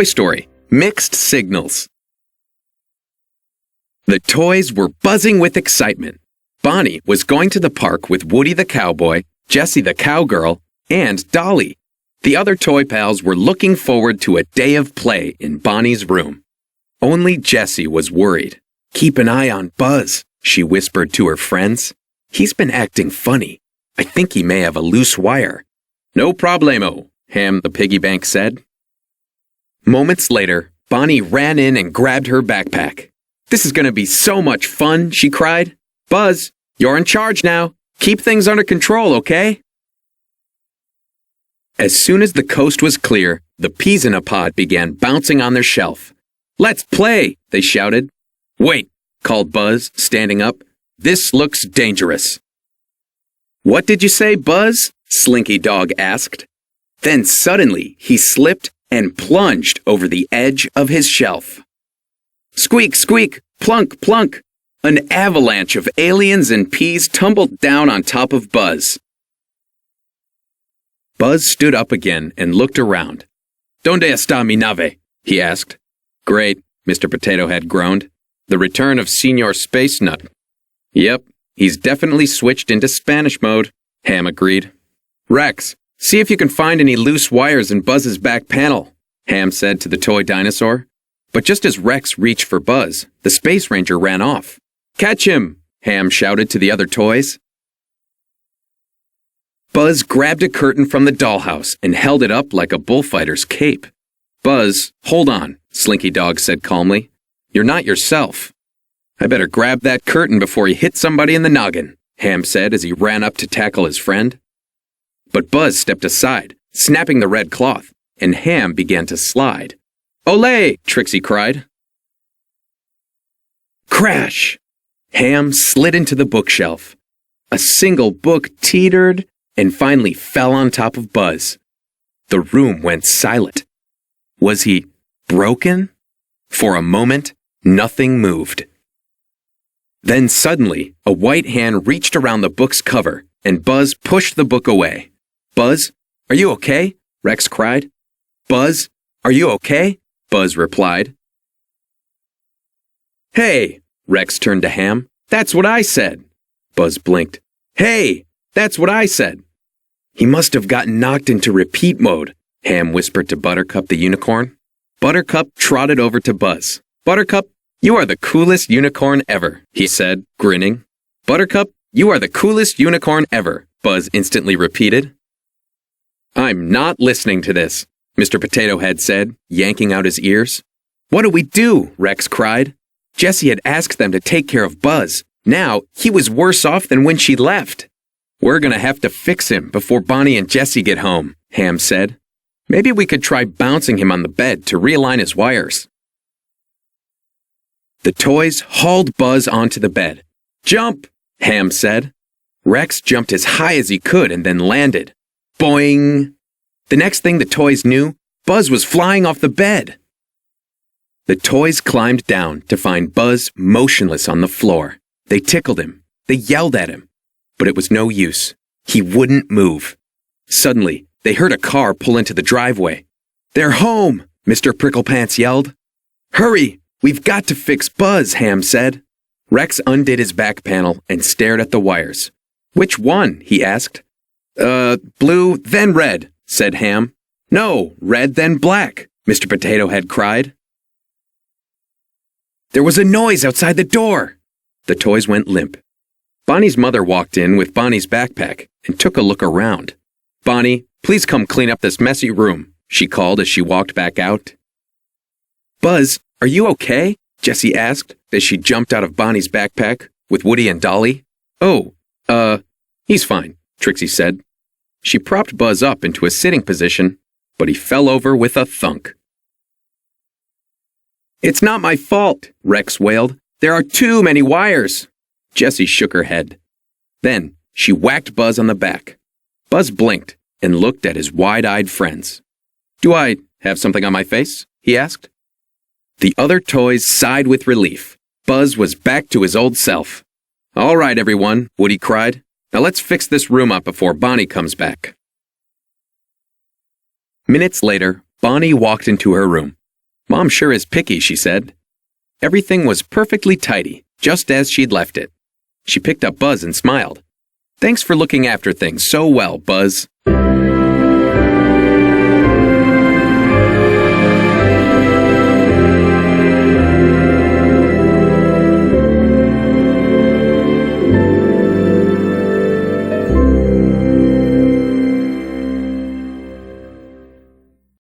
Story, Mixed Signals. The toys were buzzing with excitement. Bonnie was going to the park with Woody the cowboy, Jessie the cowgirl, and Dolly. The other toy pals were looking forward to a day of play in Bonnie's room. Only Jessie was worried. "Keep an eye on Buzz," she whispered to her friends. "He's been acting funny. I think he may have a loose wire." "No problemo," Ham the piggy bank said. Moments later, Bonnie ran in and grabbed her backpack. "This is going to be so much fun," she cried. "Buzz, you're in charge now. Keep things under control, okay?" As soon as the coast was clear, the peas in a pod began bouncing on their shelf. "Let's play," they shouted. "Wait," called Buzz, standing up. "This looks dangerous." "What did you say, Buzz?" Slinky Dog asked. Then suddenly he slipped and plunged over the edge of his shelf. Squeak, squeak, plunk, plunk. An avalanche of aliens and peas tumbled down on top of Buzz. Buzz stood up again and looked around. "Donde está mi nave?" he asked. "Great," Mr. Potato Head groaned. "The return of Senor Space Nut." "Yep, he's definitely switched into Spanish mode," Ham agreed. "Rex, see if you can find any loose wires in Buzz's back panel," Ham said to the toy dinosaur. But just as Rex reached for Buzz, the Space Ranger ran off. "Catch him!" Ham shouted to the other toys. Buzz grabbed a curtain from the dollhouse and held it up like a bullfighter's cape. "Buzz, hold on," Slinky Dog said calmly. "You're not yourself." "I better grab that curtain before he hits somebody in the noggin," Ham said as he ran up to tackle his friend. But Buzz stepped aside, snapping the red cloth, and Ham began to slide. "Olé!" Trixie cried. Crash! Ham slid into the bookshelf. A single book teetered and finally fell on top of Buzz. The room went silent. Was he broken? For a moment, nothing moved. Then suddenly, a white hand reached around the book's cover, and Buzz pushed the book away. "Buzz, are you okay?" Rex cried. "Buzz, are you okay?" Buzz replied. "Hey!" Rex turned to Ham. "That's what I said." Buzz blinked. "Hey! That's what I said." "He must have gotten knocked into repeat mode," Ham whispered to Buttercup the unicorn. Buttercup trotted over to Buzz. "Buttercup, you are the coolest unicorn ever," he said, grinning. "Buttercup, you are the coolest unicorn ever," Buzz instantly repeated. "I'm not listening to this," Mr. Potato Head said, yanking out his ears. "What do we do?" Rex cried. Jessie had asked them to take care of Buzz. Now, he was worse off than when she left. "We're gonna have to fix him before Bonnie and Jessie get home," Ham said. "Maybe we could try bouncing him on the bed to realign his wires." The toys hauled Buzz onto the bed. "Jump!" Ham said. Rex jumped as high as he could and then landed. Boing! The next thing the toys knew, Buzz was flying off the bed. The toys climbed down to find Buzz motionless on the floor. They tickled him. They yelled at him. But it was no use. He wouldn't move. Suddenly, they heard a car pull into the driveway. "They're home!" Mr. Pricklepants yelled. "Hurry! We've got to fix Buzz," Ham said. Rex undid his back panel and stared at the wires. "Which one?" he asked. Blue, then red," said Ham. "No, red, then black," Mr. Potato Head cried. There was a noise outside the door. The toys went limp. Bonnie's mother walked in with Bonnie's backpack and took a look around. "Bonnie, please come clean up this messy room," she called as she walked back out. "Buzz, are you okay?" Jessie asked as she jumped out of Bonnie's backpack with Woody and Dolly. "Oh, he's fine," Trixie said. She propped Buzz up into a sitting position, but he fell over with a thunk. "It's not my fault," Rex wailed. "There are too many wires." Jessie shook her head. Then she whacked Buzz on the back. Buzz blinked and looked at his wide-eyed friends. "Do I have something on my face?" he asked. The other toys sighed with relief. Buzz was back to his old self. "All right, everyone," Woody cried. "Now let's fix this room up before Bonnie comes back." Minutes later, Bonnie walked into her room. Mom sure is picky, she said. Everything was perfectly tidy, just as she'd left it. She picked up Buzz and smiled. Thanks for looking after things so well, Buzz.